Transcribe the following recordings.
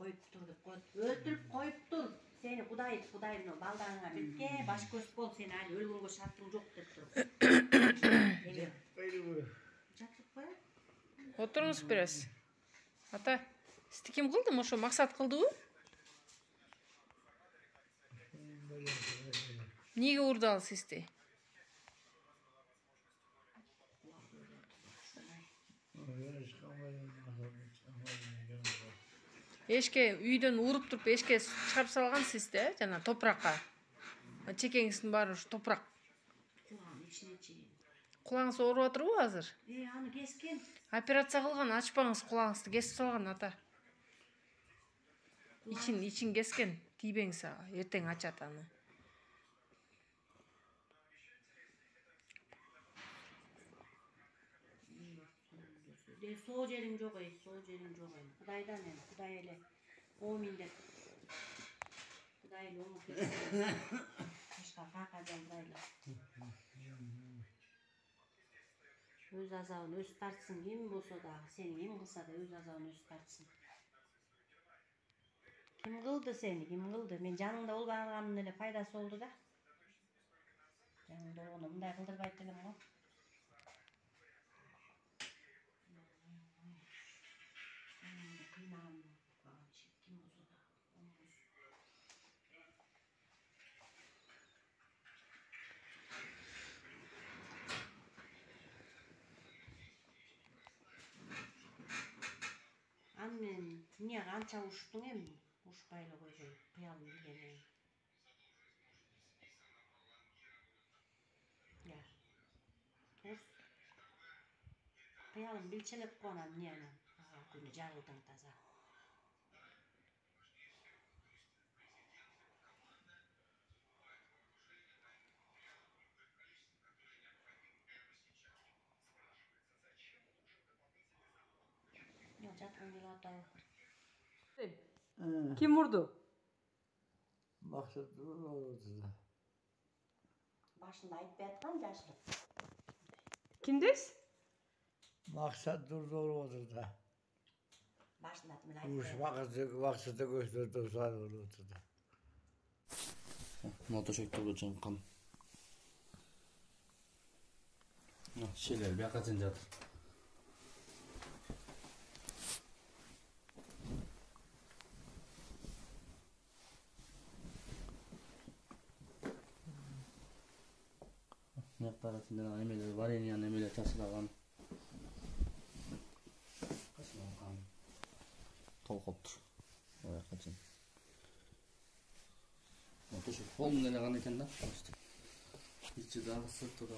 koyup dur dep koyup. Öldürüp koyup dur. Seni Kudayım baldarına bitke, baş göz bol seni hali ölgөнгө şartın yok dep dur. Жатып коя. Отуруңуз берес. Ата, сизди ким кылды? Ошо максат кылдыбы? Неге урду ал сизди? Эшке үйдөн уруп туруп эшке чыгарып салган сизде, жана топуракка. Чекеңиздин баары ушу топурак. Кулağыңыз ооруп атырбы азыр? Аны кескен. Операция кылган, ачпаңыз, кулağыңызды кесип салган ата. İçin kesken, тийбеңиз ага, эртең ачат аны. Сол жериң жок ey, сол жериң жок ey. Кудайдан эми, Кудай эле оомин деп. Кудай эле оңуп кетти. Башка какадан Кудайлар. Өз азабын өз тартсын, ким болсо дагы, сени ким кылса да өз азабын өз тартсын. Ким кылды сени, ким кылды? Мен жаныңда болбаганымдын эле пайдасы болду да. Жаныңда болгондо мындай кылдырбайт элем го. Мен эмне канча уштуң эми? Ушпай эле койгой, кыялым билген. Я. Туз. Кыялым билчелеп койгон эмне аны? Күнү жагылдың таза. Kim vurdu? Maksat vurdu. Başında aytpay atkan yaşlı. Kimdes? Maksat vurdu da. Başında atmın aytpay. Uş maksatı gösterdi sonra vurdu da. Motoşekte cankan. Şeyler bir akacın жатыр. Tarafından emeler var yani emeler tasarlanan kasılan tolkoptur. Oraya kaçın. Motoşuk kolun ne kan eken da işte. İçi daha sırtı da.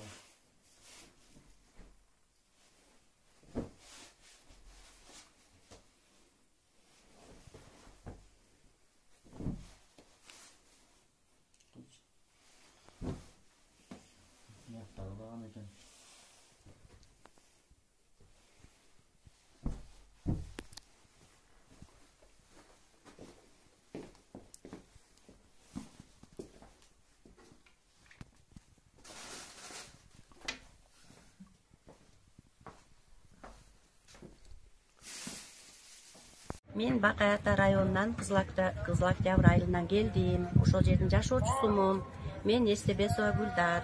Мен Бакай-Ата районунан Кызыл-Октябрь айылынан келдим. Ошол жердин жашоочусумун. Мен Эстебесова Гүлдар.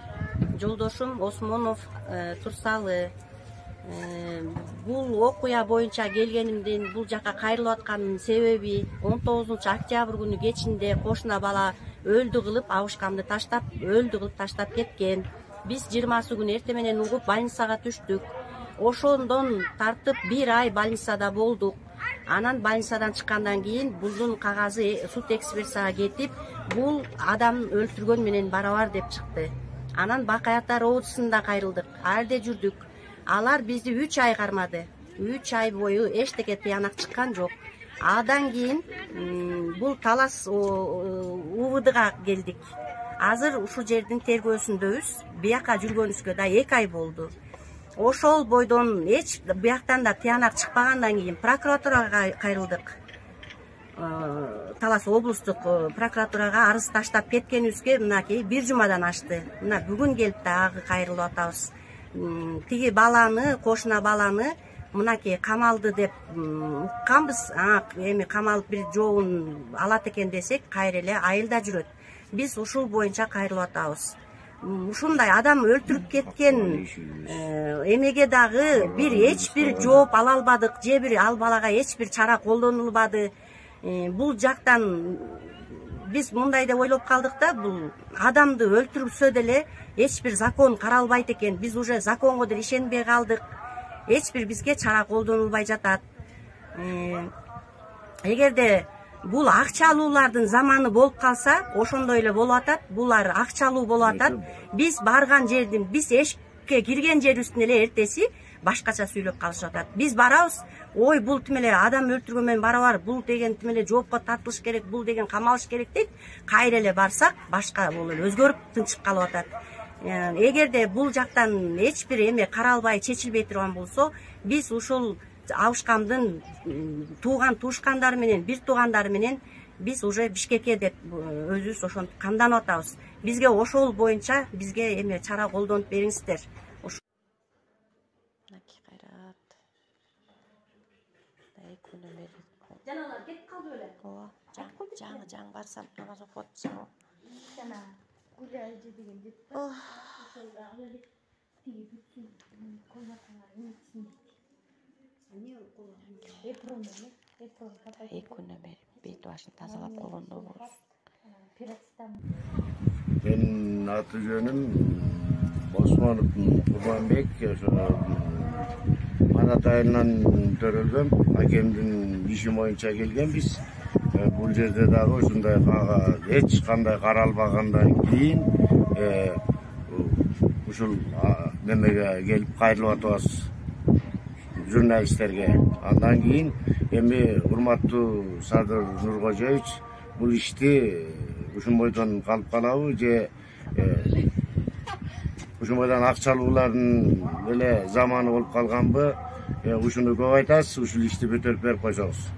Жолдошум Осмонов Турсалы. Бул окуя боюнча келгенимдин, бул жака кайрылып атканымдын себеби 19-октябрь күнү кечинде кошуна бала өлдү кылып, абышкамды таштап, өлдү кылып таштап кеткен. Биз 20 күнү эртең менен угуп больницага түштүк. Ошондон тартып 1 ай больницада болдук. Анан больницадан чыккандан кийин булдун кагазы суд экспертизага кетип, бул адам өлтүргөн менен барабар деп чыкты. Анан Бакай-Ата роудусунда кайрылдык, алде жүрдүк. Алар бизди 3 ай кармады. 3 ай бою эчтеке тыянак чыккан жок. Адан кийин бул Талас УВДга келдик. Азыр ушул жердин тергөөсүндөбүз. Бияка жүргөнүбүзгө да 2 ай болду. Ошол бойдон эч бияктан да тыянак чыкпагандан кийин прокуратурага кайрылдык. Талас облустук прокуратурага арыз таштап кеткенибизге мынакей 1 жумадан ашты. Мына бүгүн келип дагы кайрылып атабыз. Тиги баланы, кошуна баланы мынакей камалды деп укканбыз. Эми камал бир жообун алат экен десек, кайра эле айылда жүрөт. Биз ушул боюнча кайрылып атабыз. Ушундай адам өлтүрүп кеткен эмеге дагы эч бир жооп ала албадык, же бир ал балага эч бир чара колдонулбады. Бул жактан биз мындай деп ойлоп калдык да, бул адамды өлтүрсө деле эч бир закон каралбайт экен. Биз уже законго деле ишенбей калдык. Эч бир бизге чара колдонулбай жатат. Эгерде бул акча алуулардын заманы болуп калса, ошондой эле болуп атат. Булар акча алуу болуп атат. Биз барган жердин, биз эшикке кирген жерибиздин эле эртеси башкача сүйлөп калышып атат. Биз барабыз, ой бул тим эле адам өлтүргөн менен барабар, бул деген тим эле жоопко тартылыш керек, бул деген камалыш керек дейт. Кайра эле барсак, башка болуп эле өзгөрүп тынчып калып атат. Эгерде бул жактан эч бир эме каралбай, чечилбей турган болсо, биз ушул Абышкамдын тууган туушкандары менен, бир туугандары менен биз уже Бишкекке деп өзүбүз ошентип камданып атабыз. Бизге ошол боюнча бизге эме чара колдонуп бериңиздер. Жаналар кетип калды беле? Ооба. Жаңы барсам намаз окуп атсам. Жана гулажы деген деп. Бет башын тазалап койгондо болот. Менин аты жөнүм Осмонов Курманбек. Манат айылынан төрөлгөм. Акемдин иши боюнча келгенбиз. Бул жерде дагы ушундай эч кандай каралбагандан кийин ушул немеге келип кайрылып атабыз журналисттерге. Андан кийин эми урматтуу Садыр Нуркожоевич, бул ишти ушун бойдон калып калабы же ушун бойдон акча алуулардын эле заманы болуп калганбы? Ушуну көп айтасыз, ушул ишти бүтөрүп берип койсоңуз.